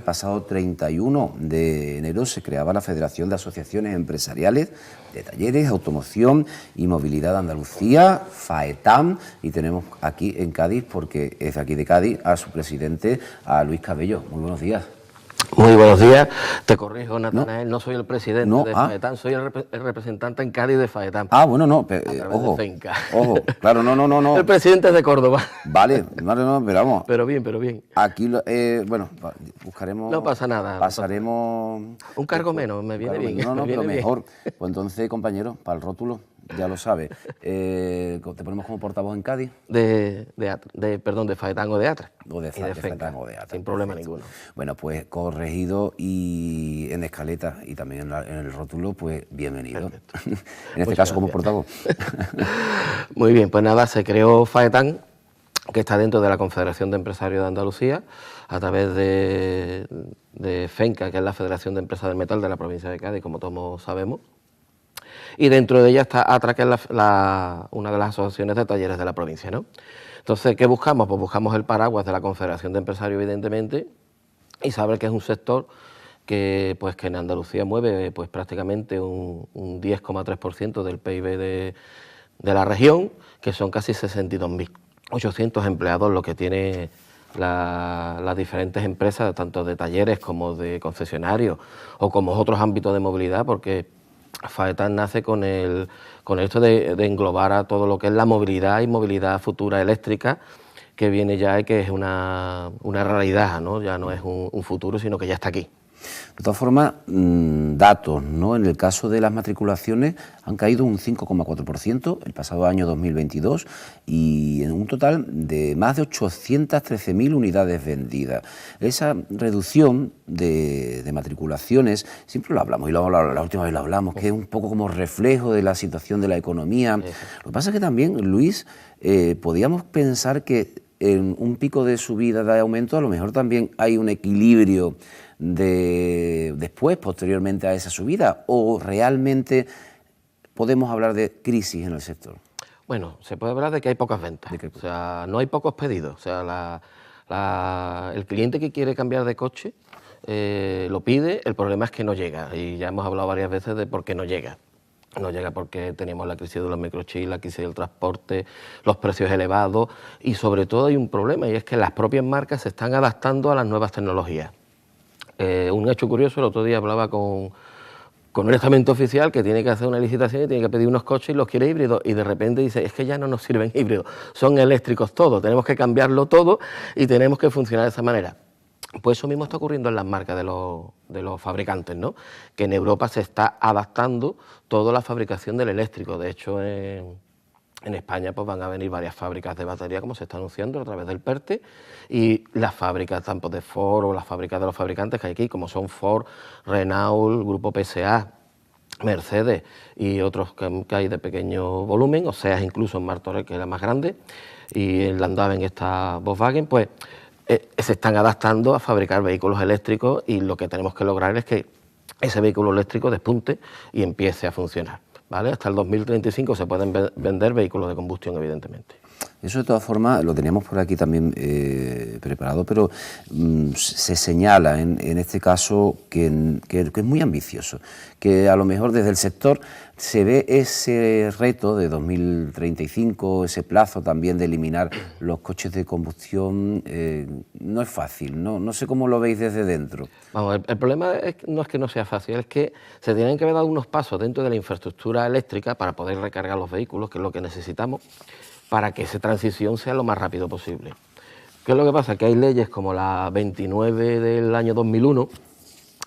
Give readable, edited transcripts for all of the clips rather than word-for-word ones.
pasado 31 de enero se creaba la Federación de Asociaciones Empresariales de Talleres, Automoción y Movilidad de Andalucía, FAETAM, y tenemos aquí en Cádiz, porque es de aquí de Cádiz, a su presidente, a Luis Cabello. Muy buenos días. Muy buenos días. Te corrijo, Natanael, no soy el presidente de ah. FAETAM, soy el representante en Cádiz de FAETAM. Ah, bueno, no, ojo, de Fenca. Ojo, claro, no. El presidente es de Córdoba. Vale, no, pero vamos. Pero bien. Aquí, bueno, buscaremos... No pasa nada. Pasaremos... Un cargo menos, me viene bien. No, pero bien. mejor. Pues entonces, compañero, para el rótulo, ya lo sabes. ¿Te ponemos como portavoz en Cádiz? De FAETAM o de ATRA. O de FAETAM o de ATRA. Sin problema ninguno. Bueno, pues corregido y en escaleta y también en el rótulo, pues bienvenido. En este caso, como portavoz. Muy bien, pues nada, se creó FAETAM, que está dentro de la Confederación de Empresarios de Andalucía, a través de FENCA, que es la Federación de Empresas del Metal de la provincia de Cádiz, como todos sabemos. Y dentro de ella está ATRA, que es una de las asociaciones de talleres de la provincia, ¿no? Entonces, ¿qué buscamos? Pues buscamos el paraguas de la Confederación de Empresarios, evidentemente, y saber que es un sector que en Andalucía mueve pues prácticamente un 10,3% del PIB de la región, que son casi 62.800 empleados lo que tiene las diferentes empresas, tanto de talleres como de concesionarios o como otros ámbitos de movilidad, porque FAETAM nace con esto de englobar a todo lo que es la movilidad y movilidad futura eléctrica, que viene ya y que es una realidad, ¿no? Ya no es un futuro, sino que ya está aquí. De todas formas, datos, ¿no? En el caso de las matriculaciones han caído un 5,4% el pasado año 2022 y en un total de más de 813.000 unidades vendidas. Esa reducción de matriculaciones, siempre lo hablamos y la última vez lo hablamos, que es un poco como reflejo de la situación de la economía. Lo que pasa es que también, Luis, podíamos pensar que en un pico de subida, de aumento, a lo mejor también hay un equilibrio posteriormente a esa subida, o realmente podemos hablar de crisis en el sector. Bueno, se puede hablar de que hay pocas ventas, o sea, no hay pocos pedidos, o sea, el cliente que quiere cambiar de coche lo pide, el problema es que no llega, y ya hemos hablado varias veces de por qué no llega. No llega porque tenemos la crisis de los microchips, la crisis del transporte, los precios elevados, y sobre todo hay un problema, y es que las propias marcas se están adaptando a las nuevas tecnologías. Un hecho curioso, el otro día hablaba con un estamento oficial que tiene que hacer una licitación y tiene que pedir unos coches y los quiere híbridos, y de repente dice, es que ya no nos sirven híbridos, son eléctricos todos, tenemos que cambiarlo todo y tenemos que funcionar de esa manera. Pues eso mismo está ocurriendo en las marcas de los fabricantes, ¿no? Que en Europa se está adaptando toda la fabricación del eléctrico. De hecho, en España pues van a venir varias fábricas de batería, como se está anunciando a través del PERTE, y las fábricas tanto de Ford o las fábricas de los fabricantes que hay aquí, como son Ford, Renault, Grupo PSA, Mercedes y otros que hay de pequeño volumen, o sea, incluso en Martorell, que es la más grande, y en Landhaven está Volkswagen, pues se están adaptando a fabricar vehículos eléctricos, y lo que tenemos que lograr es que ese vehículo eléctrico despunte y empiece a funcionar, ¿vale? Hasta el 2035 se pueden vender vehículos de combustión, evidentemente. Eso de todas formas lo teníamos por aquí también preparado, pero se señala en este caso que es muy ambicioso, que a lo mejor desde el sector se ve ese reto de 2035, ese plazo también de eliminar los coches de combustión, no es fácil, no sé cómo lo veis desde dentro. Vamos, el problema no es que no sea fácil, es que se tienen que haber dado unos pasos dentro de la infraestructura eléctrica para poder recargar los vehículos, que es lo que necesitamos, para que esa transición sea lo más rápido posible. ¿Qué es lo que pasa? Que hay leyes como la 29 del año 2001,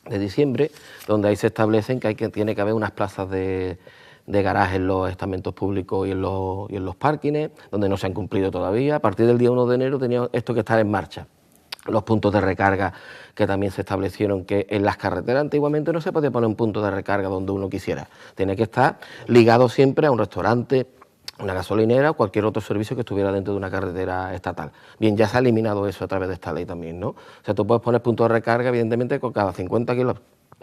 de diciembre, donde ahí se establecen que tiene que haber unas plazas de garaje en los estamentos públicos y en los parkings, donde no se han cumplido todavía. A partir del día 1 de enero tenía esto que estar en marcha. Los puntos de recarga que también se establecieron, que en las carreteras antiguamente no se podía poner un punto de recarga donde uno quisiera. Tenía que estar ligado siempre a un restaurante, una gasolinera o cualquier otro servicio que estuviera dentro de una carretera estatal. Bien, ya se ha eliminado eso a través de esta ley también, ¿no? O sea, tú puedes poner puntos de recarga, evidentemente, con cada 50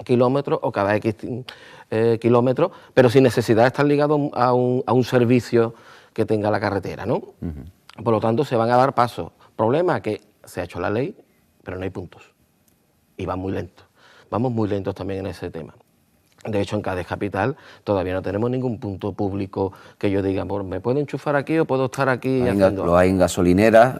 kilómetros o cada X kilómetros, pero sin necesidad de estar ligado a un servicio que tenga la carretera, ¿no? Por lo tanto, se van a dar pasos. Problema que se ha hecho la ley, pero no hay puntos. y van muy lentos. Vamos muy lentos también en ese tema. De hecho, en Cádiz Capital todavía no tenemos ningún punto público que yo diga, ¿me puedo enchufar aquí o puedo estar aquí haciendo? Lo hay en gasolineras,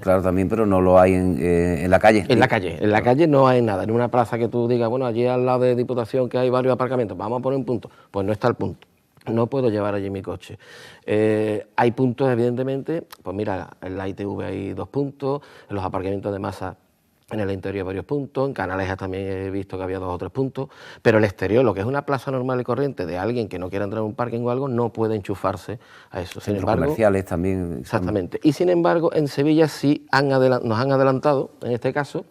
claro, también, pero no lo hay en la calle. En la calle no hay nada. En una plaza que tú digas, bueno, allí al lado de Diputación que hay varios aparcamientos, vamos a poner un punto. Pues no está el punto. No puedo llevar allí mi coche. Hay puntos, evidentemente, pues mira, en la ITV hay 2 puntos, en los aparcamientos de masa en el interior varios puntos, en Canalejas también he visto que había 2 o 3 puntos, pero el exterior, lo que es una plaza normal y corriente de alguien que no quiera entrar en un parking o algo, no puede enchufarse a eso. Sin embargo, comerciales también. Exactamente. Y sin embargo, en Sevilla sí nos han adelantado, en este caso,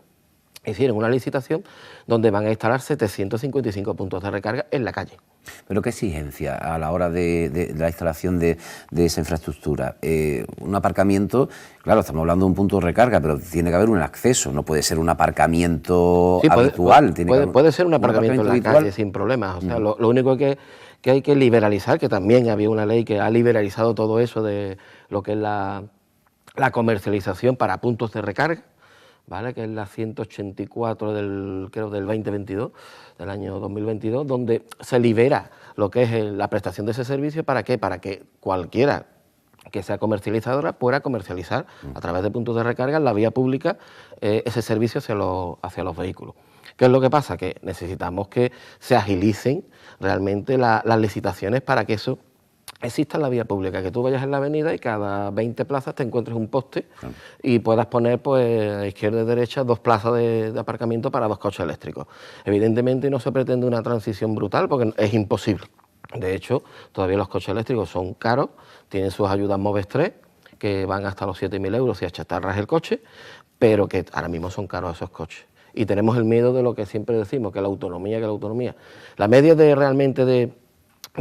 hicieron una licitación donde van a instalar 755 puntos de recarga en la calle. ¿Pero qué exigencia a la hora de la instalación de esa infraestructura? Un aparcamiento, claro, estamos hablando de un punto de recarga, pero tiene que haber un acceso, no puede ser un aparcamiento habitual. Puede ser un aparcamiento en la calle sin problemas. O sea, lo único que hay que liberalizar, que también había una ley que ha liberalizado todo eso de lo que es la comercialización para puntos de recarga, ¿vale? Que es la 184 del 2022, del año 2022, donde se libera lo que es la prestación de ese servicio. ¿Para qué? Para que cualquiera que sea comercializadora pueda comercializar a través de puntos de recarga en la vía pública ese servicio hacia los vehículos. ¿Qué es lo que pasa? Que necesitamos que se agilicen realmente las licitaciones para que eso exista en la vía pública, que tú vayas en la avenida y cada 20 plazas te encuentres un poste y puedas poner pues a izquierda y derecha 2 plazas de aparcamiento para 2 coches eléctricos. Evidentemente no se pretende una transición brutal porque es imposible. De hecho, todavía los coches eléctricos son caros, tienen sus ayudas Moves 3, que van hasta los 7.000 euros si achatarras el coche, pero que ahora mismo son caros esos coches. Y tenemos el miedo de lo que siempre decimos, que la autonomía. La media realmente de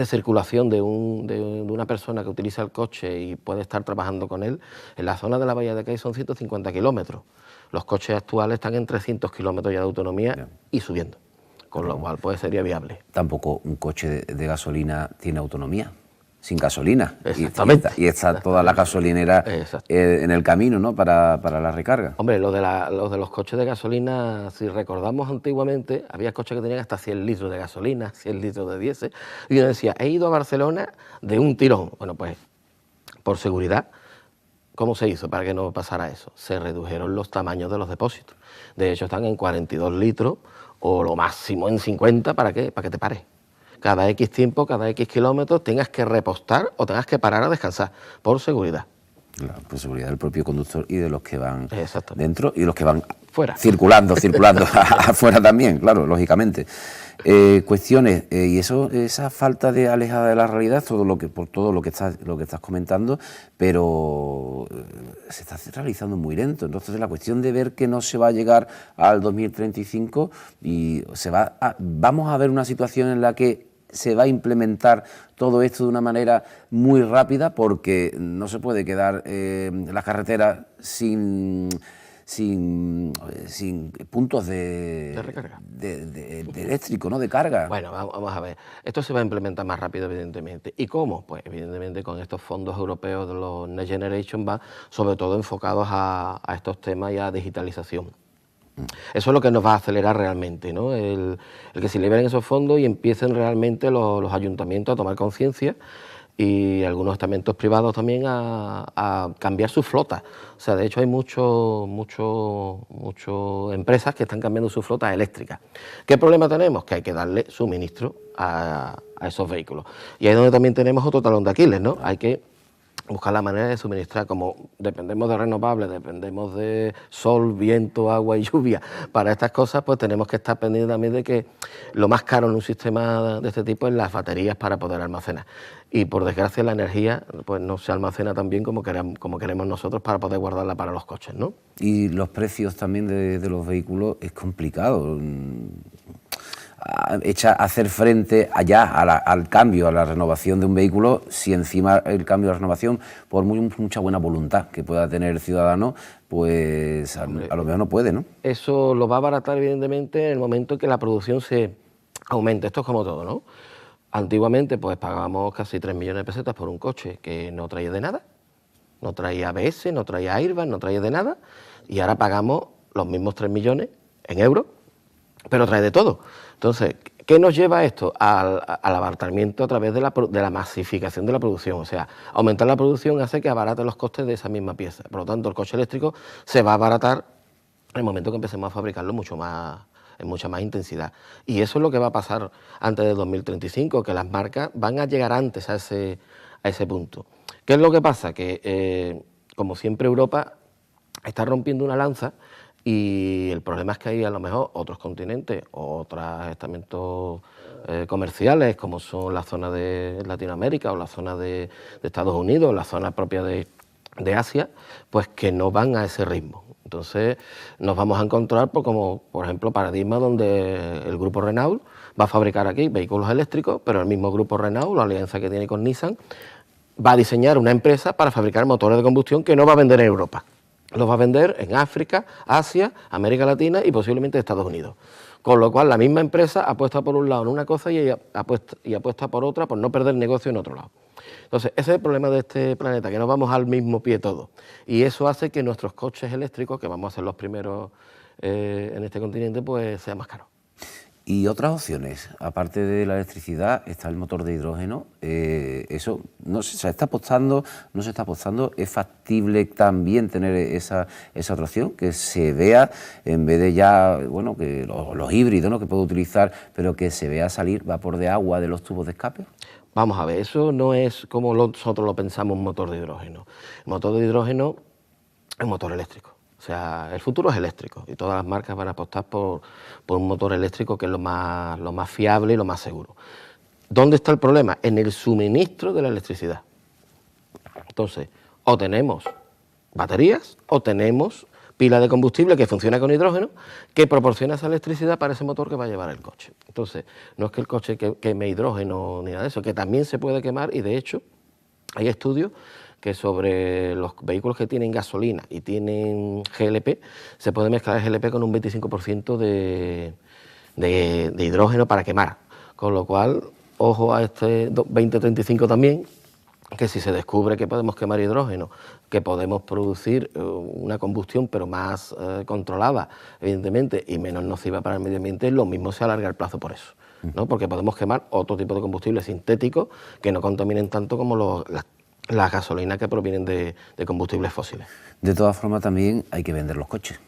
circulación de una persona que utiliza el coche y puede estar trabajando con él, en la zona de la Bahía de Cádiz son 150 kilómetros. Los coches actuales están en 300 kilómetros ya de autonomía y subiendo, con lo cual pues sería viable. Tampoco un coche de gasolina tiene autonomía, sin gasolina. Exactamente. Y está toda la gasolinera en el camino, ¿no? para la recarga. Hombre, lo de los coches de gasolina, si recordamos antiguamente, había coches que tenían hasta 100 litros de gasolina, 100 litros de diésel, y uno decía, he ido a Barcelona de un tirón. Bueno, pues, por seguridad, ¿cómo se hizo para que no pasara eso? Se redujeron los tamaños de los depósitos. De hecho, están en 42 litros, o lo máximo en 50, ¿para qué? Para que te pares. Cada X tiempo, cada X kilómetros, tengas que repostar o tengas que parar a descansar, por seguridad. Claro, por seguridad del propio conductor y de los que van dentro y los que van fuera, circulando afuera también, claro, lógicamente. Cuestiones, y esa falta de alejada de la realidad, por todo lo que estás comentando, pero se está realizando muy lento. Entonces la cuestión de ver que no se va a llegar al 2035 y vamos a ver una situación en la que se va a implementar todo esto de una manera muy rápida, porque no se puede quedar las carreteras sin puntos de recarga, de eléctrico, ¿no? De carga. Bueno, vamos a ver. Esto se va a implementar más rápido, evidentemente. ¿Y cómo? Pues evidentemente con estos fondos europeos de los Next Generation va sobre todo enfocados a estos temas y a digitalización. Eso es lo que nos va a acelerar realmente, ¿no? El que se liberen esos fondos y empiecen realmente los ayuntamientos a tomar conciencia y algunos estamentos privados también a cambiar su flota. O sea, de hecho hay muchas empresas que están cambiando su flota eléctrica. ¿Qué problema tenemos? Que hay que darle suministro a esos vehículos. Y ahí es donde también tenemos otro talón de Aquiles, ¿no? Hay que buscar la manera de suministrar, como dependemos de renovables, dependemos de sol, viento, agua y lluvia, para estas cosas pues tenemos que estar pendientes también de que lo más caro en un sistema de este tipo es las baterías para poder almacenar. Y por desgracia la energía pues no se almacena tan bien como queremos nosotros para poder guardarla para los coches, ¿no? Y los precios también de los vehículos es complicado. Hacer frente al cambio, a la renovación de un vehículo, si encima el cambio de la renovación, por mucha buena voluntad que pueda tener el ciudadano, pues a lo mejor no puede, ¿no? Eso lo va a abaratar evidentemente en el momento en que la producción se aumente. Esto es como todo, ¿no? Antiguamente pues pagábamos casi 3 millones de pesetas por un coche que no traía de nada, no traía ABS, no traía airbag, no traía de nada, y ahora pagamos los mismos 3 millones en euros pero trae de todo. Entonces, ¿qué nos lleva esto? Al abaratamiento a través de la masificación de la producción. O sea, aumentar la producción hace que abarate los costes de esa misma pieza. Por lo tanto, el coche eléctrico se va a abaratar en el momento que empecemos a fabricarlo en mucha más intensidad. Y eso es lo que va a pasar antes de 2035, que las marcas van a llegar antes a ese punto. ¿Qué es lo que pasa? Que, como siempre, Europa está rompiendo una lanza, y el problema es que hay a lo mejor otros continentes o otros estamentos comerciales, como son la zona de Latinoamérica o la zona de Estados Unidos, la zona propia de Asia, pues que no van a ese ritmo. Entonces nos vamos a encontrar como, por ejemplo, paradigma donde el grupo Renault va a fabricar aquí vehículos eléctricos, pero el mismo grupo Renault, la alianza que tiene con Nissan, va a diseñar una empresa para fabricar motores de combustión que no va a vender en Europa. Los va a vender en África, Asia, América Latina y posiblemente Estados Unidos. Con lo cual la misma empresa apuesta por un lado en una cosa y apuesta por otra, por no perder negocio en otro lado. Entonces, ese es el problema de este planeta, que no vamos al mismo pie todos. Y eso hace que nuestros coches eléctricos, que vamos a ser los primeros en este continente, pues sean más caros. Y otras opciones, aparte de la electricidad, está el motor de hidrógeno. Eso no se está apostando, no se está apostando. ¿Es factible también tener esa otra opción? Que se vea, en vez de ya, bueno, que los híbridos, ¿no?, que puedo utilizar, pero que se vea salir vapor de agua de los tubos de escape. Vamos a ver, eso no es como nosotros lo pensamos, un motor de hidrógeno. El motor de hidrógeno es un motor eléctrico. O sea, el futuro es eléctrico y todas las marcas van a apostar por un motor eléctrico, que es lo más fiable y lo más seguro. ¿Dónde está el problema? En el suministro de la electricidad. Entonces, o tenemos baterías o tenemos pila de combustible que funciona con hidrógeno, que proporciona esa electricidad para ese motor que va a llevar el coche. Entonces, no es que el coche queme hidrógeno ni nada de eso, que también se puede quemar, y de hecho hay estudios que sobre los vehículos que tienen gasolina y tienen GLP, se puede mezclar el GLP con un 25% de hidrógeno para quemar. Con lo cual, ojo a este 2035 también, que si se descubre que podemos quemar hidrógeno, que podemos producir una combustión pero más controlada, evidentemente, y menos nociva para el medio ambiente, lo mismo se alarga el plazo por eso, ¿no? Porque podemos quemar otro tipo de combustibles sintéticos que no contaminen tanto como las gasolinas que provienen de combustibles fósiles. De todas formas, también hay que vender los coches.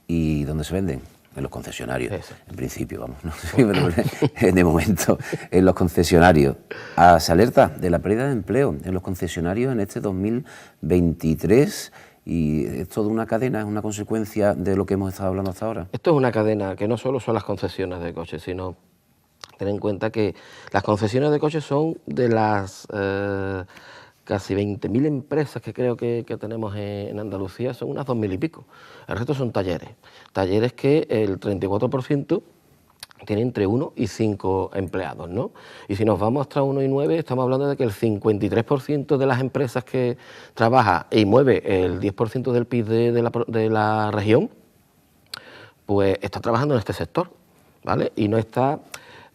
¿Y dónde se venden? En los concesionarios, Eso. En principio, vamos, ¿no? De momento, en los concesionarios. Se alerta de la pérdida de empleo en los concesionarios en este 2023, y es toda una cadena, es una consecuencia de lo que hemos estado hablando hasta ahora. Esto es una cadena que no solo son las concesiones de coches, sino ten en cuenta que las concesiones de coches son de las casi 20.000 empresas que creo que tenemos en Andalucía, son unas 2.000 y pico. El resto son talleres que el 34% tiene entre 1 y 5 empleados, ¿no? Y si nos vamos hasta 1 y 9, estamos hablando de que el 53% de las empresas que trabaja y mueve el 10% del PIB de la región, pues está trabajando en este sector, ¿vale? Y no está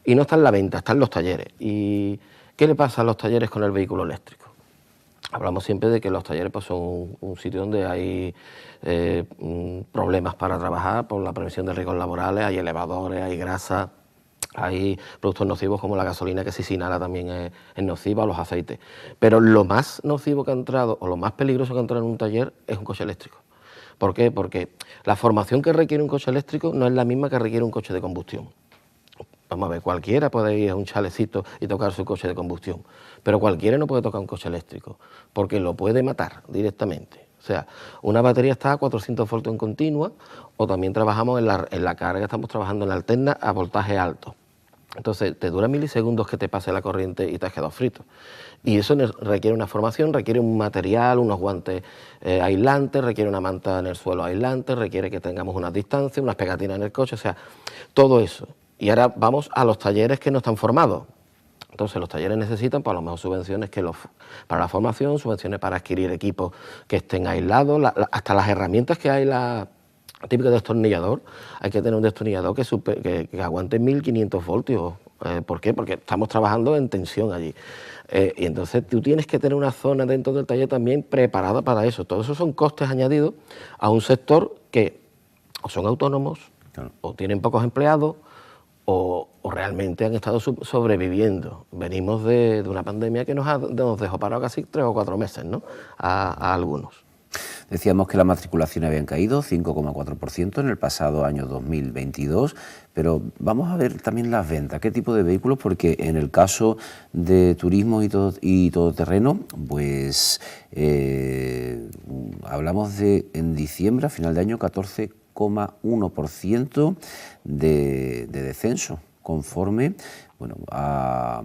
en la venta, está en los talleres. ¿Y qué le pasa a los talleres con el vehículo eléctrico? Hablamos siempre de que los talleres pues, son un sitio donde hay problemas para trabajar por la prevención de riesgos laborales, hay elevadores, hay grasa, hay productos nocivos como la gasolina, que si se inhala también es nociva, o los aceites. Pero lo más nocivo que ha entrado, o lo más peligroso que ha entrado en un taller, es un coche eléctrico. ¿Por qué? Porque la formación que requiere un coche eléctrico no es la misma que requiere un coche de combustión. Vamos a ver, cualquiera puede ir a un chalecito y tocar su coche de combustión, pero cualquiera no puede tocar un coche eléctrico, porque lo puede matar directamente. O sea, una batería está a 400 voltios en continua, o también trabajamos en la carga, estamos trabajando en la alterna a voltaje alto. Entonces, te dura milisegundos que te pase la corriente y te has quedado frito. Y eso requiere una formación, requiere un material, unos guantes aislantes, requiere una manta en el suelo aislante, requiere que tengamos unas distancias, unas pegatinas en el coche, o sea, todo eso. Y ahora vamos a los talleres que no están formados. Entonces los talleres necesitan, pues a lo mejor subvenciones para la formación, subvenciones para adquirir equipos que estén aislados, hasta las herramientas que hay, la típica destornillador, hay que tener un destornillador que aguante 1500 voltios. ¿Por qué? Porque estamos trabajando en tensión allí. Y entonces tú tienes que tener una zona dentro del taller también preparada para eso. Todo eso son costes añadidos a un sector que o son autónomos, claro, o tienen pocos empleados, o realmente han estado sobreviviendo. Venimos de una pandemia que nos dejó parados casi 3 o 4 meses, ¿no? A algunos. Decíamos que las matriculaciones habían caído 5,4% en el pasado año 2022, pero vamos a ver también las ventas. ¿Qué tipo de vehículos? Porque en el caso de turismo y todoterreno, pues hablamos de, en diciembre, a final de año, 14,1% de descenso, conforme a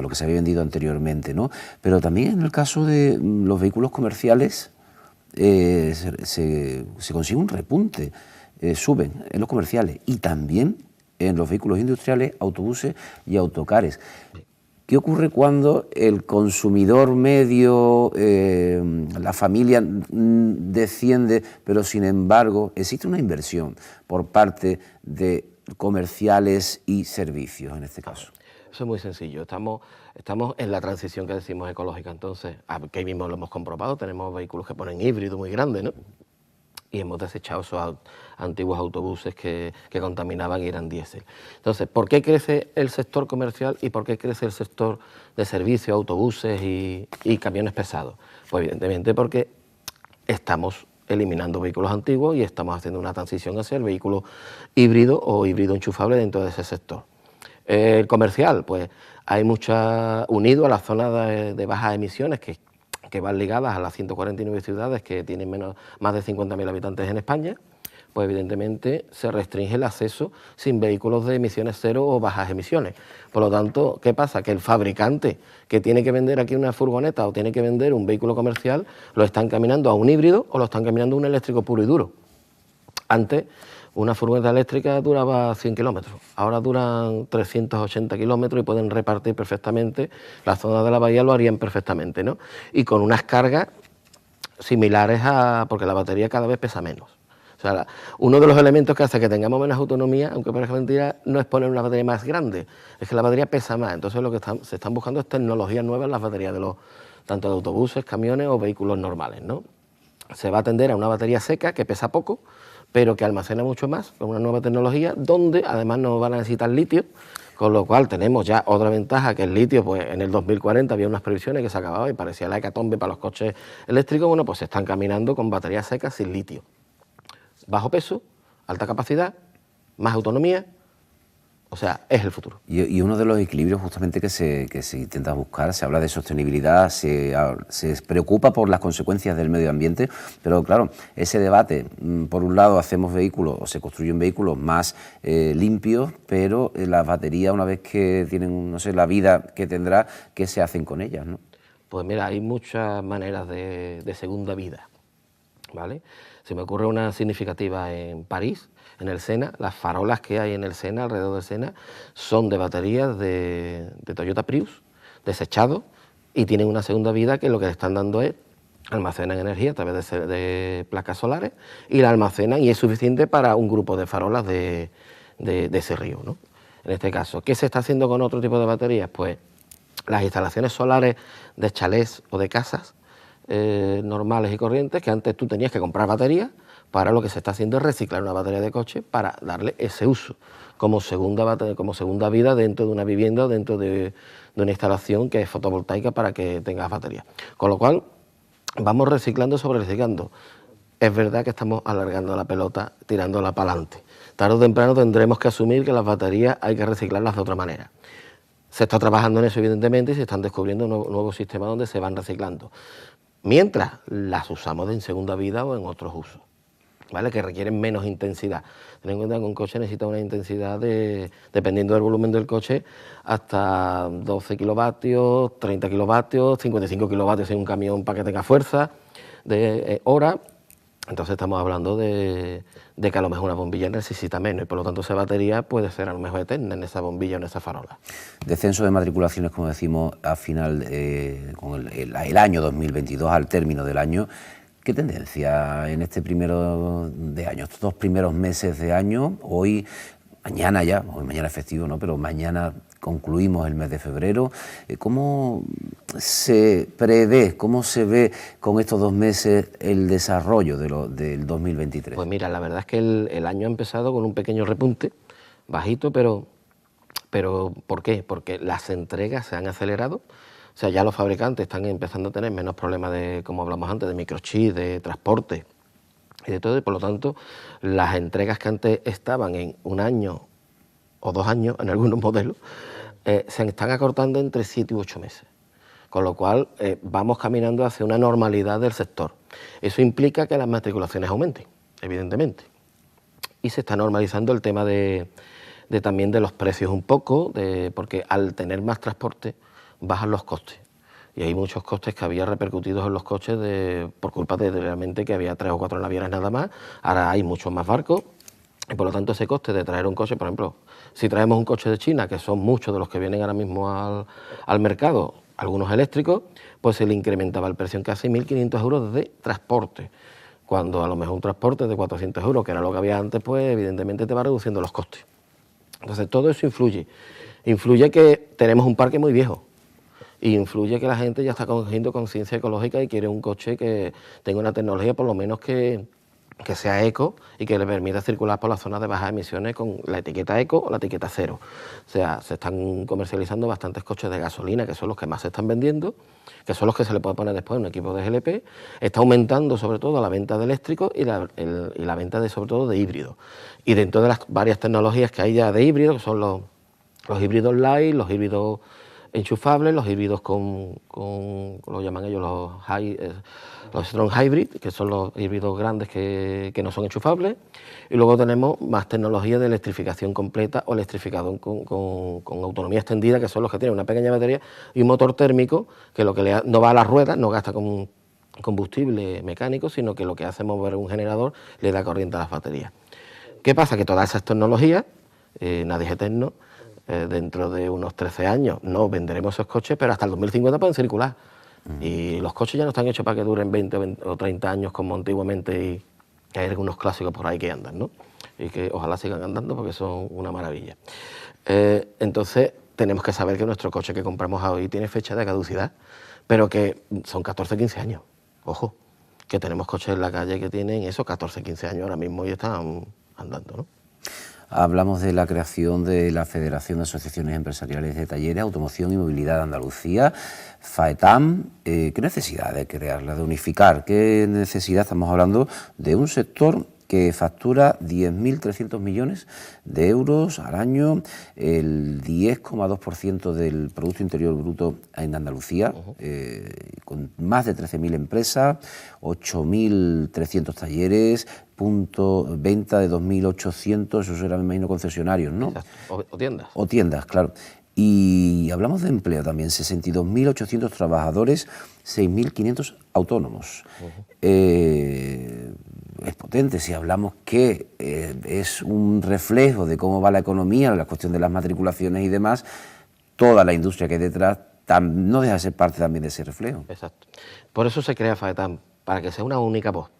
lo que se había vendido anteriormente, ¿no? Pero también en el caso de los vehículos comerciales, se consigue un repunte, suben en los comerciales y también en los vehículos industriales, autobuses y autocares. ¿Qué ocurre cuando el consumidor medio, la familia desciende, pero sin embargo existe una inversión por parte de comerciales y servicios en este caso? Eso es muy sencillo. Estamos en la transición que decimos ecológica. Entonces, aquí mismo lo hemos comprobado, tenemos vehículos que ponen híbrido muy grande, ¿no? Y hemos desechado esos antiguos autobuses que contaminaban y eran diésel. Entonces, ¿por qué crece el sector comercial y por qué crece el sector de servicios, autobuses y camiones pesados? Pues evidentemente porque estamos eliminando vehículos antiguos y estamos haciendo una transición hacia el vehículo híbrido o híbrido enchufable dentro de ese sector. El comercial, pues hay unido a las zonas de bajas emisiones que van ligadas a las 149 ciudades que tienen más de 50.000 habitantes en España, pues evidentemente se restringe el acceso sin vehículos de emisiones cero o bajas emisiones. Por lo tanto, ¿qué pasa? Que el fabricante que tiene que vender aquí una furgoneta o tiene que vender un vehículo comercial, lo está encaminando a un híbrido o lo está encaminando a un eléctrico puro y duro. Antes, una furgoneta eléctrica duraba 100 kilómetros, ahora duran 380 kilómetros y pueden repartir perfectamente, las zonas de la bahía lo harían perfectamente, ¿no? Y con unas cargas similares porque la batería cada vez pesa menos. O sea, uno de los elementos que hace que tengamos menos autonomía, aunque parezca mentira, no es poner una batería más grande, es que la batería pesa más. Entonces lo que se están buscando es tecnologías nuevas en las baterías tanto de autobuses, camiones o vehículos normales, ¿no? Se va a tender a una batería seca que pesa poco, pero que almacena mucho más, con una nueva tecnología, donde además no van a necesitar litio, con lo cual tenemos ya otra ventaja, que el litio, pues en el 2040 había unas previsiones que se acababa y parecía la hecatombe para los coches eléctricos. Bueno, pues se están caminando con baterías secas sin litio. Bajo peso, alta capacidad, más autonomía. O sea, es el futuro. Y uno de los equilibrios justamente que se intenta buscar, se habla de sostenibilidad, se preocupa por las consecuencias del medio ambiente, pero claro, ese debate, por un lado hacemos vehículos o se construyen vehículos más limpios, pero las baterías una vez que tienen, no sé, la vida que tendrá, ¿qué se hacen con ellas, no? Pues mira, hay muchas maneras de segunda vida, ¿vale? Se me ocurre una significativa en París, en el Sena. Las farolas que hay en el Sena, alrededor del Sena, son de baterías de Toyota Prius, desechados, y tienen una segunda vida que lo que le están dando es almacenan energía a través de placas solares y la almacenan y es suficiente para un grupo de farolas de ese río, ¿no? En este caso, ¿qué se está haciendo con otro tipo de baterías? Pues las instalaciones solares de chalés o de casas normales y corrientes, que antes tú tenías que comprar baterías, para lo que se está haciendo es reciclar una batería de coche para darle ese uso como segunda vida dentro de una vivienda o dentro de una instalación que es fotovoltaica para que tengas batería. Con lo cual, vamos reciclando sobre reciclando. Es verdad que estamos alargando la pelota, tirándola para adelante. Tarde o temprano tendremos que asumir que las baterías hay que reciclarlas de otra manera. Se está trabajando en eso, evidentemente, y se están descubriendo nuevos sistemas donde se van reciclando. Mientras las usamos en segunda vida o en otros usos, ¿vale? Que requieren menos intensidad. Ten en cuenta que un coche necesita una intensidad dependiendo del volumen del coche, hasta 12 kilovatios, 30 kilovatios, 55 kilovatios en un camión para que tenga fuerza de hora. Entonces estamos hablando de que a lo mejor una bombilla necesita menos y por lo tanto esa batería puede ser a lo mejor eterna en esa bombilla o en esa farola. Descenso de matriculaciones, como decimos, al final, con el año 2022, al término del año. ¿Qué tendencia en este primero de año, estos 2 primeros meses de año? Hoy mañana es festivo, ¿no? Pero mañana concluimos el mes de febrero. ¿Cómo se prevé, cómo se ve con estos 2 meses el desarrollo del 2023? Pues mira, la verdad es que el año ha empezado con un pequeño repunte, bajito, pero ¿Pero por qué? Porque las entregas se han acelerado, o sea, ya los fabricantes están empezando a tener menos problemas de, como hablamos antes, de microchip, de transporte y de todo, y por lo tanto las entregas que antes estaban en 1 año o 2 años, en algunos modelos, se están acortando entre 7 y 8 meses. Con lo cual vamos caminando hacia una normalidad del sector. Eso implica que las matriculaciones aumenten, evidentemente. Y se está normalizando el tema también de los precios un poco, porque al tener más transporte bajan los costes. Y hay muchos costes que había repercutidos en los coches por culpa de realmente que había 3 o 4 navieras nada más. Ahora hay muchos más barcos y por lo tanto ese coste de traer un coche, por ejemplo, si traemos un coche de China, que son muchos de los que vienen ahora mismo al mercado, algunos eléctricos, pues se le incrementaba el precio en casi 1.500 euros de transporte. Cuando a lo mejor un transporte de 400 euros, que era lo que había antes, pues evidentemente te va reduciendo los costes. Entonces todo eso influye. Influye que tenemos un parque muy viejo. Y influye que la gente ya está cogiendo conciencia ecológica y quiere un coche que tenga una tecnología por lo menos que sea eco y que le permita circular por las zonas de bajas emisiones con la etiqueta eco o la etiqueta cero. O sea, se están comercializando bastantes coches de gasolina, que son los que más se están vendiendo, que son los que se le puede poner después un equipo de GLP. Está aumentando sobre todo la venta de eléctricos y la venta sobre todo de híbridos. Y dentro de las varias tecnologías que hay ya de híbridos, que son los híbridos light, los híbridos enchufables, los híbridos lo llaman ellos los strong hybrid, que son los híbridos grandes que no son enchufables, y luego tenemos más tecnología de electrificación completa o electrificación con autonomía extendida, que son los que tienen una pequeña batería y un motor térmico que no va a las ruedas, no gasta combustible mecánico, sino que lo que hace es mover un generador, le da corriente a las baterías. ¿Qué pasa? Que todas esas tecnologías, nadie es eterno. Dentro de unos 13 años no venderemos esos coches, pero hasta el 2050 pueden circular. Y los coches ya no están hechos para que duren 20 o 30 años como antiguamente, y hay algunos clásicos por ahí que andan, ¿no? Y que ojalá sigan andando porque son una maravilla. Entonces tenemos que saber que nuestro coche que compramos hoy tiene fecha de caducidad, pero que son 14 o 15 años. Ojo, que tenemos coches en la calle que tienen esos 14 o 15 años ahora mismo y están andando, ¿no? Hablamos de la creación de la Federación de Asociaciones Empresariales de Talleres, Automoción y Movilidad de Andalucía, FAETAM. ¿Qué necesidad de crearla, de unificar? ¿Qué necesidad? Estamos hablando de un sector que factura 10.300 millones de euros al año, el 10,2% del Producto Interior Bruto en Andalucía, con más de 13.000 empresas, 8.300 talleres, venta de 2.800, eso será, me imagino, concesionarios, ¿no? O tiendas. O tiendas, claro. Y hablamos de empleo también, 62.800 trabajadores, 6.500 autónomos. Es potente si hablamos que es un reflejo de cómo va la economía, la cuestión de las matriculaciones y demás. Toda la industria que hay detrás no deja de ser parte también de ese reflejo. Exacto. Por eso se crea FAETAM, para que sea una única voz.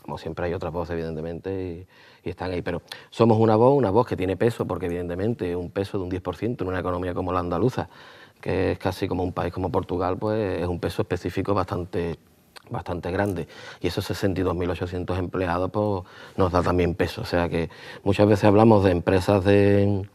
Como siempre hay otras voces, evidentemente, y están ahí, pero somos una voz que tiene peso, porque evidentemente un peso de un 10% en una economía como la andaluza, que es casi como un país como Portugal, pues es un peso específico bastante grande, y esos 62.800 empleados pues nos da también peso. O sea que muchas veces hablamos de empresas de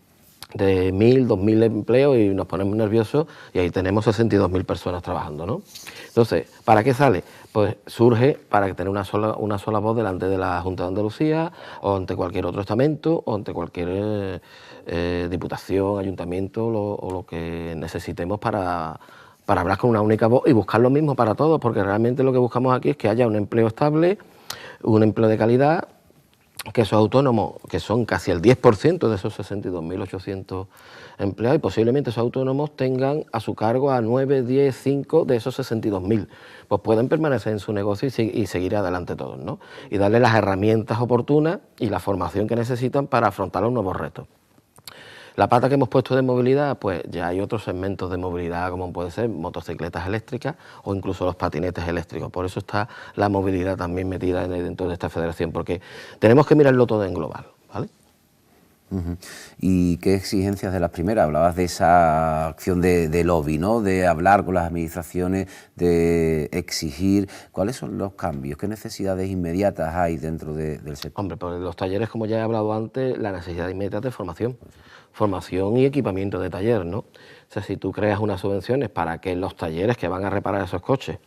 1.000, 2.000 empleos y nos ponemos nerviosos, y ahí tenemos 62.000 personas trabajando, ¿no? Entonces, ¿para qué sale? Pues surge para tener una sola voz delante de la Junta de Andalucía, o ante cualquier otro estamento, o ante cualquier diputación, ayuntamiento, o lo que necesitemos para hablar con una única voz y buscar lo mismo para todos, porque realmente lo que buscamos aquí es que haya un empleo estable, un empleo de calidad, que esos autónomos, que son casi el 10% de esos 62.800 empleados, y posiblemente esos autónomos tengan a su cargo a 9, 10, 5 de esos 62.000, pues pueden permanecer en su negocio y seguir adelante todos, ¿no? Y darle las herramientas oportunas y la formación que necesitan para afrontar los nuevos retos. La pata que hemos puesto de movilidad, pues ya hay otros segmentos de movilidad, como puede ser motocicletas eléctricas o incluso los patinetes eléctricos. Por eso está la movilidad también metida dentro de esta federación, porque tenemos que mirarlo todo en global, ¿vale? ¿Y qué exigencias de las primeras? Hablabas de esa acción de lobby, ¿no? De hablar con las administraciones, de exigir. ¿Cuáles son los cambios? ¿Qué necesidades inmediatas hay dentro del sector? Hombre, pues los talleres, como ya he hablado antes, la necesidad inmediata es formación. Formación y equipamiento de taller, ¿no? O sea, si tú creas unas subvenciones para que los talleres que van a reparar esos coches,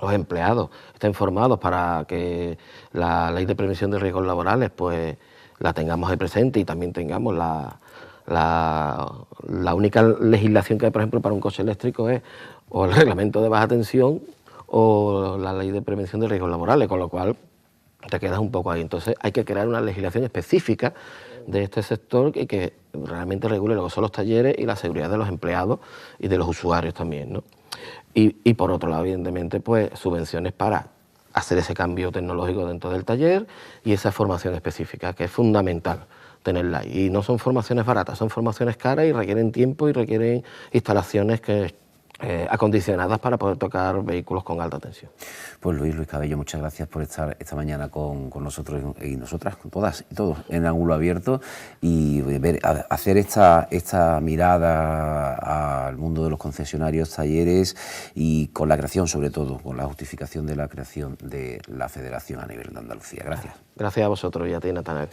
los empleados, estén formados para que la ley de prevención de riesgos laborales, pues la tengamos ahí presente y también tengamos la única legislación que hay, por ejemplo, para un coche eléctrico es o el reglamento de baja tensión o la ley de prevención de riesgos laborales, con lo cual te quedas un poco ahí. Entonces hay que crear una legislación específica de este sector y que realmente regule lo que son los talleres y la seguridad de los empleados y de los usuarios también, ¿no? Y por otro lado, evidentemente, pues subvenciones para hacer ese cambio tecnológico dentro del taller y esa formación específica, que es fundamental tenerla. Y no son formaciones baratas, son formaciones caras y requieren tiempo y requieren instalaciones acondicionadas para poder tocar vehículos con alta tensión. Pues Luis Cabello, muchas gracias por estar esta mañana con nosotros y nosotras, con todas y todos en Ángulo Abierto y hacer esta mirada al mundo de los concesionarios, talleres y con la creación, sobre todo, con la justificación de la creación de la federación a nivel de Andalucía. Gracias. Gracias a vosotros y a ti, Natanael.